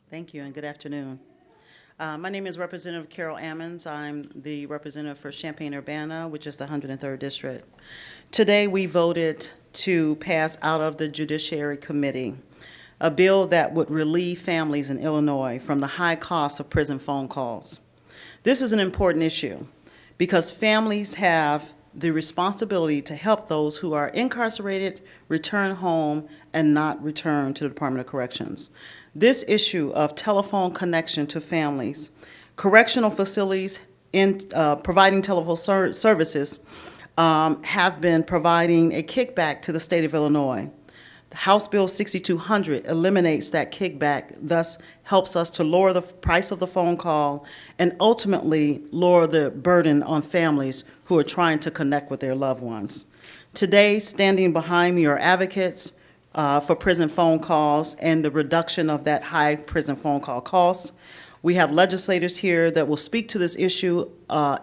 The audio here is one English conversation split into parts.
Thank you and good afternoon. My name is Representative Carol Ammons. I'm the representative for Champaign-Urbana, which is the 103rd District. Today we voted to pass out of the Judiciary Committee a bill that would relieve families in Illinois from the high cost of prison phone calls. This is an important issue because families have the responsibility to help those who are incarcerated return home and not return to the Department of Corrections. This issue of telephone connection to families, correctional facilities in providing telephone services have been providing a kickback to the state of Illinois. House Bill 6200 eliminates that kickback, thus helps us to lower the price of the phone call and ultimately lower the burden on families who are trying to connect with their loved ones. Today, standing behind me are advocates for prison phone calls and the reduction of that high prison phone call cost. We have legislators here that will speak to this issue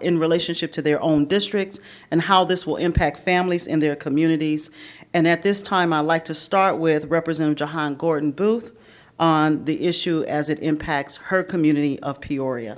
in relationship to their own districts and how this will impact families in their communities. And at this time, I'd like to start with Representative Jahan Gordon Booth on the issue as it impacts her community of Peoria.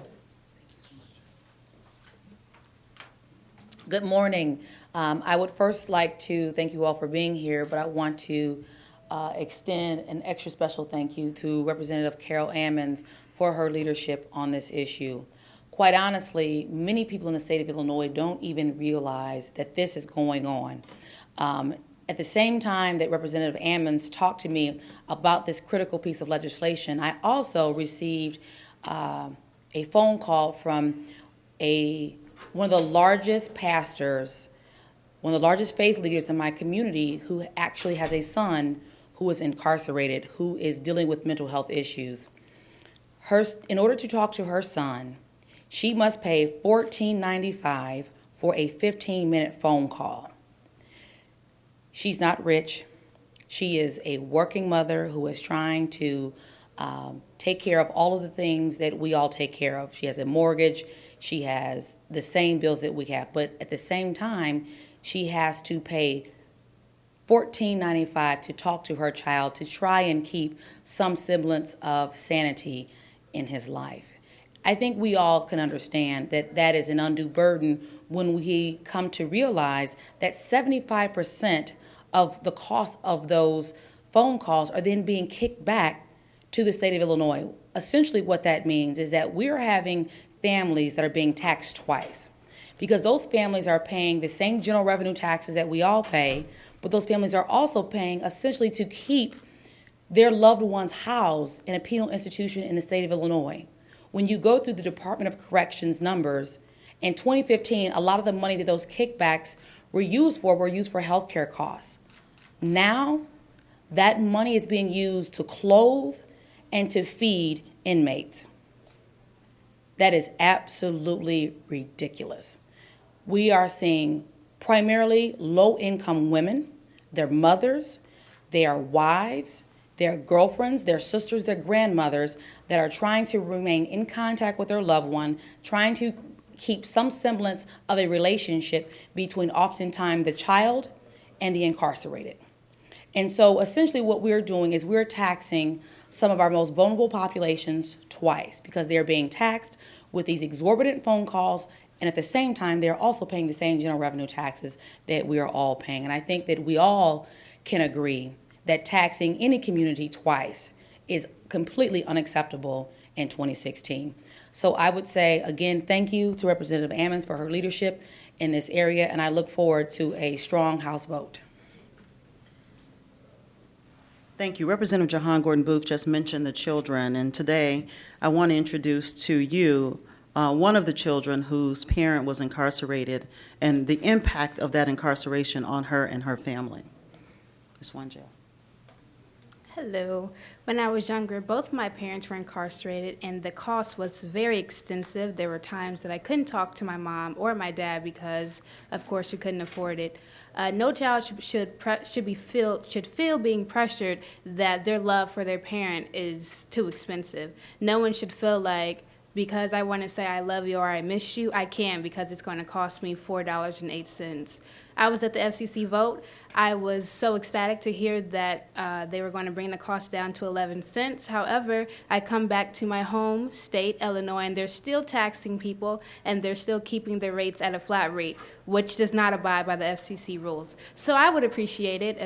Good morning. I would first like to thank you all for being here, but I want to extend an extra special thank you to Representative Carol Ammons for her leadership on this issue. Quite honestly, many people in the state of Illinois don't even realize that this is going on. At the same time that Representative Ammons talked to me about this critical piece of legislation, I also received a phone call from one of the largest pastors, one of the largest faith leaders in my community, who actually has a son who is incarcerated, who is dealing with mental health issues. In order to talk to her son, she must pay $14.95 for a 15-minute phone call. She's not rich. She is a working mother who is trying to take care of all of the things that we all take care of. She has a mortgage. She has the same bills that we have. But at the same time, she has to pay $14.95 to talk to her child to try and keep some semblance of sanity in his life. I think we all can understand that that is an undue burden when we come to realize that 75% of the cost of those phone calls are then being kicked back to the state of Illinois. Essentially what that means is that we're having families that are being taxed twice, because those families are paying the same general revenue taxes that we all pay, but those families are also paying essentially to keep their loved ones housed in a penal institution in the state of Illinois. When you go through the Department of Corrections numbers, in 2015, a lot of the money that those kickbacks were used for healthcare costs. Now, that money is being used to clothe and to feed inmates. That is absolutely ridiculous. We are seeing primarily low-income women, their mothers, their wives, their girlfriends, their sisters, their grandmothers that are trying to remain in contact with their loved one, trying to keep some semblance of a relationship between oftentimes the child and the incarcerated. And so essentially what we're doing is we're taxing some of our most vulnerable populations twice, because they're being taxed with these exorbitant phone calls, and at the same time they're also paying the same general revenue taxes that we are all paying. And I think that we all can agree that taxing any community twice is completely unacceptable in 2016. So I would say, again, thank you to Representative Ammons for her leadership in this area, and I look forward to a strong House vote. Thank you. Representative Jahan Gordon Booth just mentioned the children, and today I want to introduce to you one of the children whose parent was incarcerated and the impact of that incarceration on her and her family. Ms. Wanjel. Hello. When I was younger, both my parents were incarcerated, and the cost was very extensive. There were times that I couldn't talk to my mom or my dad because, of course, we couldn't afford it. No child should feel being pressured that their love for their parent is too expensive. No one should feel like because I want to say I love you or I miss you, I can, because it's going to cost me $4.08. I was at the FCC vote. I was so ecstatic to hear that they were going to bring the cost down to 11 cents. However, I come back to my home state, Illinois, and they're still taxing people, and they're still keeping their rates at a flat rate, which does not abide by the FCC rules. So I would appreciate it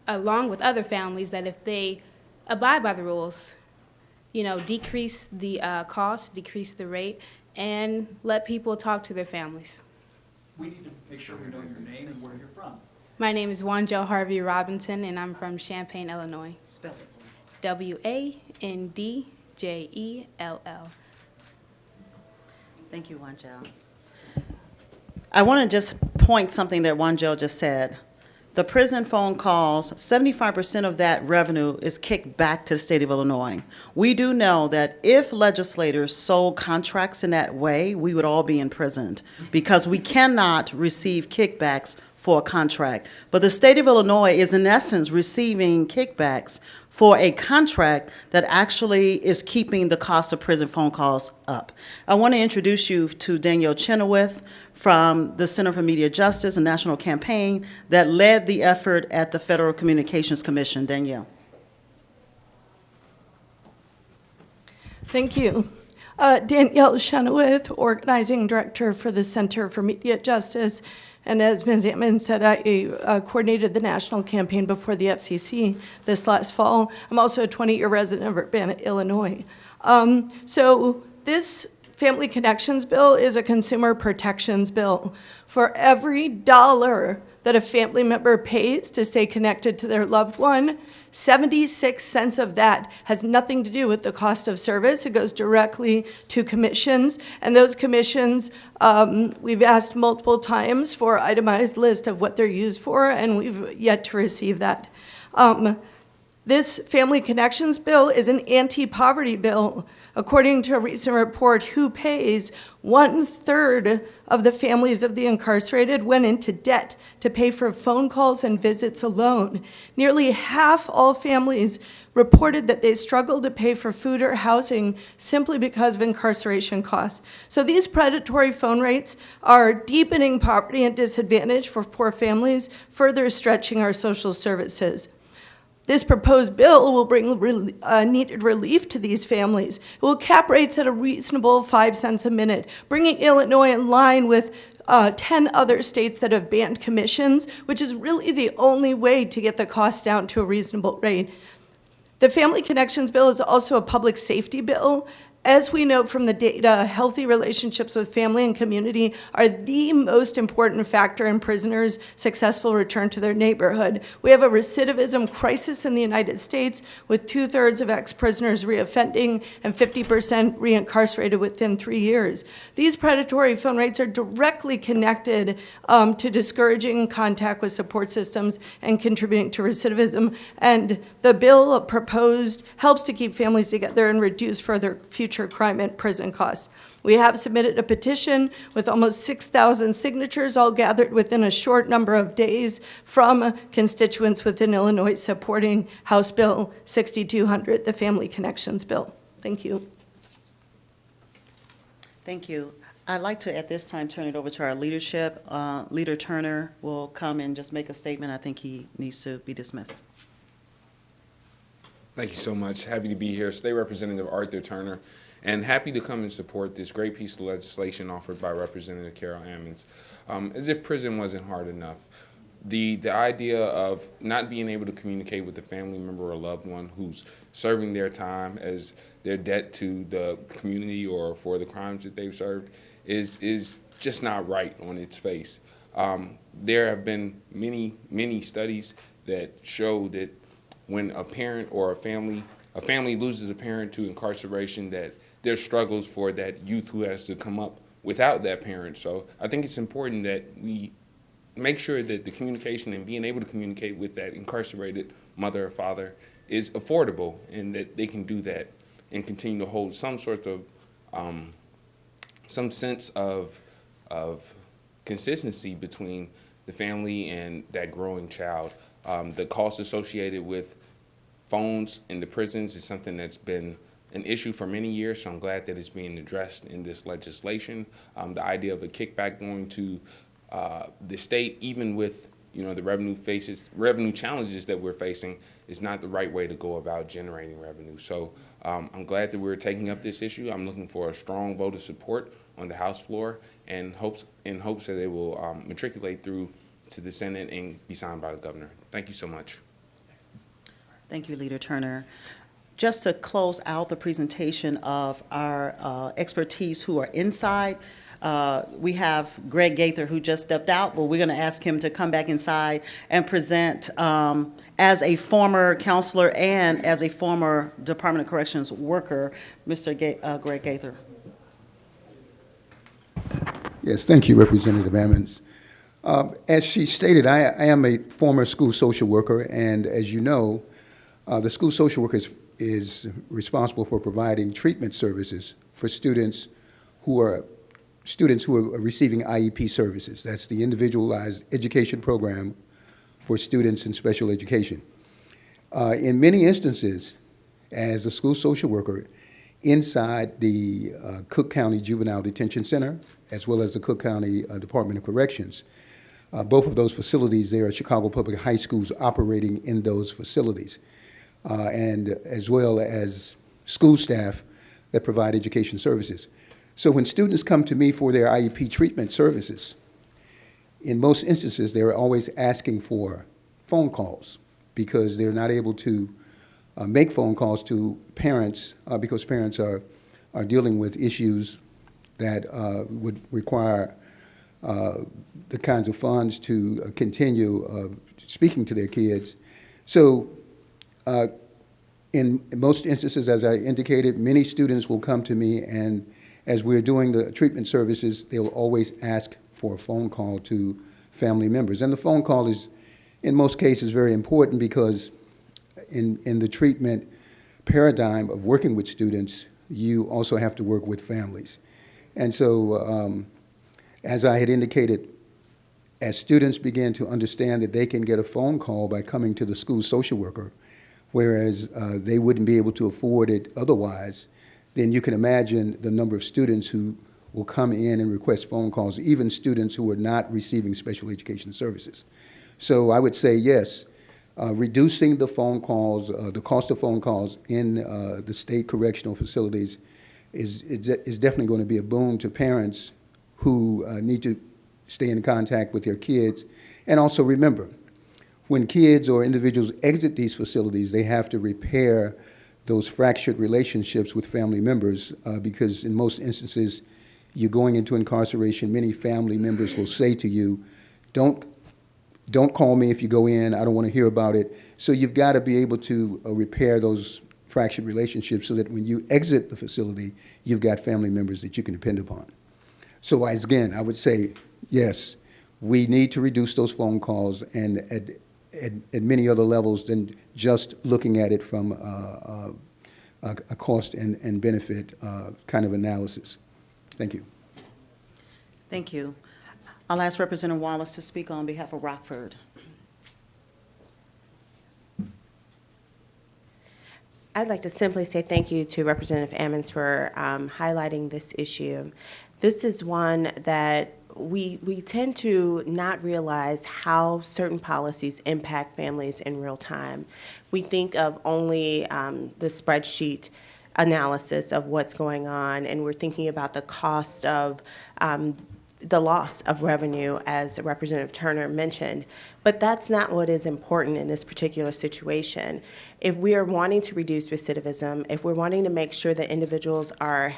along with other families, that if they abide by the rules, decrease the cost, decrease the rate, and let people talk to their families. We need to make sure we know your name and where you're from. My name is Wanjo Harvey Robinson, and I'm from Champaign, Illinois. Spell it. WANDJELL. Thank you, Wanjel. I want to just point something that Wanjel just said. The prison phone calls, 75% of that revenue is kicked back to the state of Illinois. We do know that if legislators sold contracts in that way, we would all be imprisoned because we cannot receive kickbacks for a contract. But the state of Illinois is in essence receiving kickbacks for a contract that actually is keeping the cost of prison phone calls up. I want to introduce you to Danielle Chenoweth from the Center for Media Justice, a national campaign that led the effort at the Federal Communications Commission. Danielle. Thank you. Danielle Chenoweth, Organizing Director for the Center for Media Justice. And as Ms. Ammons said, I coordinated the national campaign before the FCC this last fall. I'm also a 20-year resident of Urbana, Illinois. So this Family Connections bill is a consumer protections bill. For every dollar that a family member pays to stay connected to their loved one, 76 cents of that has nothing to do with the cost of service. It goes directly to commissions, and those commissions, we've asked multiple times for an itemized list of what they're used for, and we've yet to receive that. This Family Connections bill is an anti-poverty bill. According to a recent report, Who Pays, 1/3 of the families of the incarcerated went into debt to pay for phone calls and visits alone. Nearly half all families reported that they struggled to pay for food or housing simply because of incarceration costs. So these predatory phone rates are deepening poverty and disadvantage for poor families, further stretching our social services. This proposed bill will bring needed relief to these families. It will cap rates at a reasonable 5 cents a minute, bringing Illinois in line with 10 other states that have banned commissions, which is really the only way to get the cost down to a reasonable rate. The Family Connections bill is also a public safety bill. As we know from the data, healthy relationships with family and community are the most important factor in prisoners' successful return to their neighborhood. We have a recidivism crisis in the United States, with 2/3 of ex-prisoners reoffending and 50% reincarcerated within 3 years. These predatory phone rates are directly connected to discouraging contact with support systems and contributing to recidivism. And the bill proposed helps to keep families together and reduce further future crime and prison costs. We have submitted a petition with almost 6,000 signatures, all gathered within a short number of days from constituents within Illinois supporting House Bill 6200, the Family Connections Bill. Thank you. Thank you. I'd like to, at this time, turn it over to our leadership. Leader Turner will come and just make a statement. I think he needs to be dismissed. Thank you so much. Happy to be here. State Representative Arthur Turner, and happy to come and support this great piece of legislation offered by Representative Carol Ammons. As if prison wasn't hard enough, the idea of not being able to communicate with a family member or loved one who's serving their time as their debt to the community or for the crimes that they've served is just not right on its face. There have been many studies that show that when a parent or a family loses a parent to incarceration, that there's struggles for that youth who has to come up without that parent. So I think it's important that we make sure that the communication and being able to communicate with that incarcerated mother or father is affordable, and that they can do that and continue to hold some sort of some sense of consistency between the family and that growing child. The cost associated with phones in the prisons is something that's been an issue for many years, so I'm glad that it's being addressed in this legislation. The idea of a kickback going to the state, even with the revenue challenges that we're facing, is not the right way to go about generating revenue. So I'm glad that we're taking up this issue. I'm looking for a strong vote of support on the House floor, and in hopes that it will matriculate through to the Senate and be signed by the governor. Thank you so much. Thank you, Leader Turner. Just to close out the presentation of our expertise who are inside, we have Greg Gaither, who just stepped out, but we're going to ask him to come back inside and present as a former counselor and as a former Department of Corrections worker, Mr. Greg Gaither. Yes, thank you, Representative Ammons. As she stated, I am a former school social worker, and as you know, the school social worker is responsible for providing treatment services for students who are receiving IEP services. That's the Individualized Education Program for students in special education. In many instances, as a school social worker, inside the Cook County Juvenile Detention Center, as well as the Cook County Department of Corrections, both of those facilities, there are Chicago Public High Schools operating in those facilities, and as well as school staff that provide education services. So when students come to me for their IEP treatment services, in most instances, they're always asking for phone calls because they're not able to make phone calls to parents because parents are dealing with issues that would require the kinds of funds to continue speaking to their kids. So in most instances, as I indicated, many students will come to me, and as we're doing the treatment services, they'll always ask for a phone call to family members. And the phone call is, in most cases, very important because in the treatment paradigm of working with students, you also have to work with families. And so, as I had indicated, as students begin to understand that they can get a phone call by coming to the school social worker, whereas they wouldn't be able to afford it otherwise, then you can imagine the number of students who will come in and request phone calls, even students who are not receiving special education services. So I would say yes, reducing the phone calls, the cost of phone calls in the state correctional facilities is definitely going to be a boon to parents who need to stay in contact with their kids. And also remember, when kids or individuals exit these facilities, they have to repair those fractured relationships with family members because in most instances, you're going into incarceration. Many family members will say to you, don't call me if you go in, I don't want to hear about it. So you've got to be able to repair those fractured relationships so that when you exit the facility, you've got family members that you can depend upon. So again, I would say, yes, we need to reduce those phone calls and at many other levels than just looking at it from a cost and benefit kind of analysis. Thank you. Thank you. I'll ask Representative Wallace to speak on behalf of Rockford. I'd like to simply say thank you to Representative Ammons for highlighting this issue. This is one that we tend to not realize how certain policies impact families in real time. We think of only the spreadsheet analysis of what's going on, and we're thinking about the cost of the loss of revenue, as Representative Turner mentioned. But that's not what is important in this particular situation. If we are wanting to reduce recidivism, if we're wanting to make sure that individuals are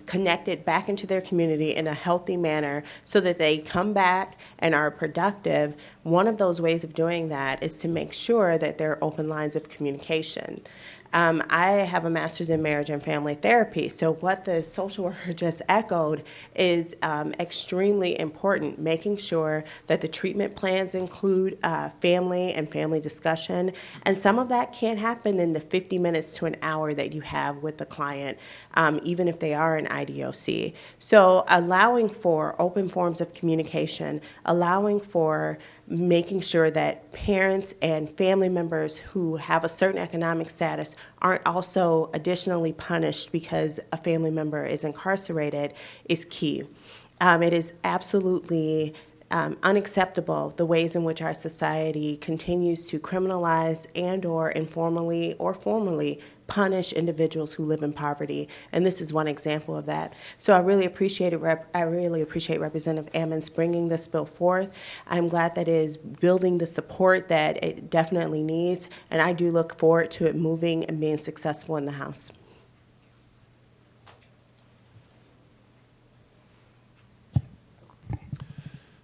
connected back into their community in a healthy manner so that they come back and are productive, one of those ways of doing that is to make sure that there are open lines of communication. I have a master's in marriage and family therapy, so what the social worker just echoed is extremely important, making sure that the treatment plans include family and family discussion, and some of that can't happen in the 50 minutes to an hour that you have with the client, even if they are an IDOC. So allowing for open forms of communication, allowing for making sure that parents and family members who have a certain economic status aren't also additionally punished because a family member is incarcerated is key. It is absolutely unacceptable the ways in which our society continues to criminalize and/or informally or formally punish individuals who live in poverty, and this is one example of that. So I really appreciate Representative Ammons bringing this bill forth. I'm glad that it is building the support that it definitely needs, and I do look forward to it moving and being successful in the House.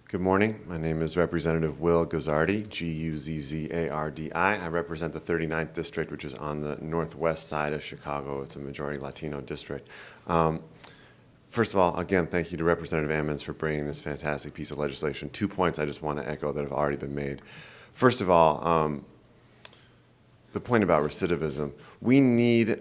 Good morning. My name is Representative Will Guzzardi, G-U-Z-Z-A-R-D-I. I represent the 39th District, which is on the northwest side of Chicago. It's a majority Latino district. First of all, again, thank you to Representative Ammons for bringing this fantastic piece of legislation. 2 points I just want to echo that have already been made. First of all, the point about recidivism. We need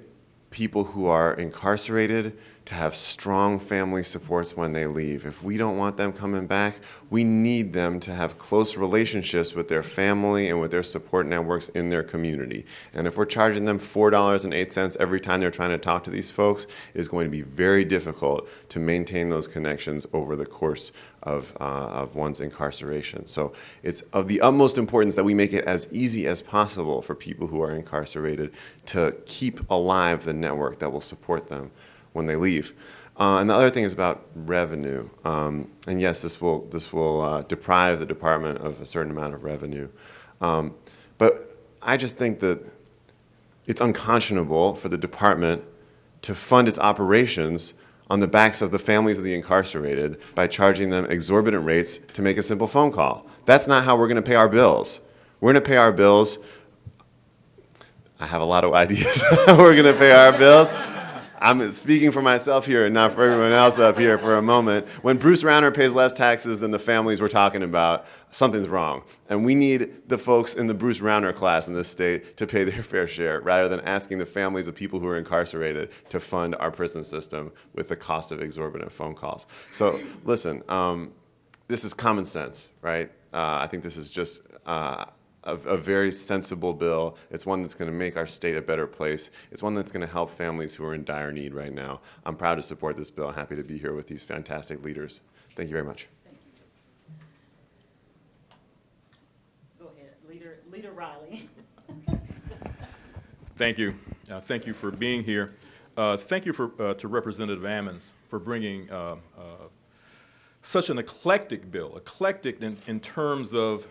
people who are incarcerated to have strong family supports when they leave. If we don't want them coming back, we need them to have close relationships with their family and with their support networks in their community. And if we're charging them $4.08 every time they're trying to talk to these folks, it's going to be very difficult to maintain those connections over the course of one's incarceration. So it's of the utmost importance that we make it as easy as possible for people who are incarcerated to keep alive the network that will support them when they leave. And the other thing is about revenue. And yes, this will deprive the department of a certain amount of revenue. But I just think that it's unconscionable for the department to fund its operations on the backs of the families of the incarcerated by charging them exorbitant rates to make a simple phone call. That's not how we're going to pay our bills. We're going to pay our bills. I have a lot of ideas how we're going to pay our bills. I'm speaking for myself here and not for everyone else up here for a moment. When Bruce Rauner pays less taxes than the families we're talking about, something's wrong. And we need the folks in the Bruce Rauner class in this state to pay their fair share rather than asking the families of people who are incarcerated to fund our prison system with the cost of exorbitant phone calls. So listen, this is common sense, right? I think this is just a very sensible bill. It's one that's going to make our state a better place. It's one that's going to help families who are in dire need right now. I'm proud to support this bill. Happy to be here with these fantastic leaders. Thank you very much. Go ahead, Leader Riley. Thank you. Thank you for being here. Thank you to Representative Ammons for bringing such an eclectic bill, eclectic in terms of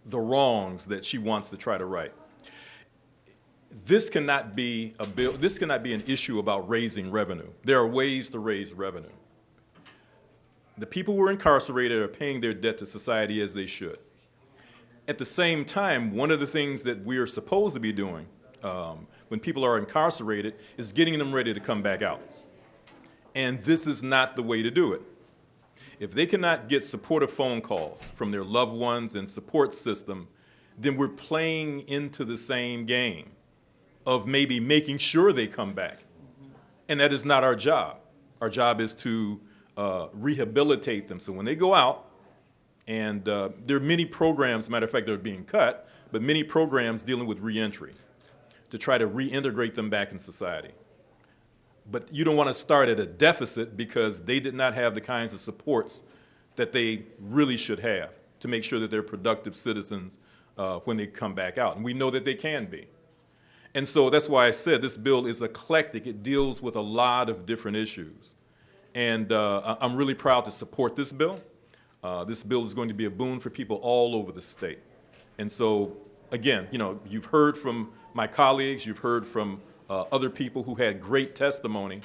the wrongs that she wants to try to right. This cannot be a bill, this cannot be an issue about raising revenue. There are ways to raise revenue. The people who are incarcerated are paying their debt to society as they should. At the same time, one of the things that we are supposed to be doing when people are incarcerated is getting them ready to come back out. And this is not the way to do it. If they cannot get supportive phone calls from their loved ones and support system, then we're playing into the same game of maybe making sure they come back. And that is not our job. Our job is to rehabilitate them. So when they go out, and there are many programs, matter of fact, that are being cut, but many programs dealing with reentry to try to reintegrate them back in society. But you don't want to start at a deficit because they did not have the kinds of supports that they really should have to make sure that they're productive citizens when they come back out. And we know that they can be. And so that's why I said this bill is eclectic. It deals with a lot of different issues. And I'm really proud to support this bill. This bill is going to be a boon for people all over the state. And so, again, you've heard from my colleagues, you've heard from other people who had great testimony.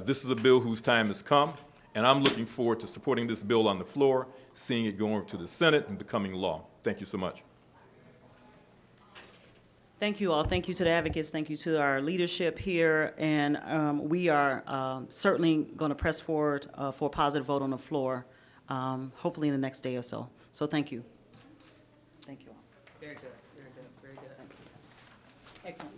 This is a bill whose time has come, and I'm looking forward to supporting this bill on the floor, seeing it go over to the Senate and becoming law. Thank you so much. Thank you all. Thank you to the advocates. Thank you to our leadership here. And we are certainly going to press forward for a positive vote on the floor, hopefully in the next day or so. So thank you. Thank you all. Very good. Very good. Very good. Excellent.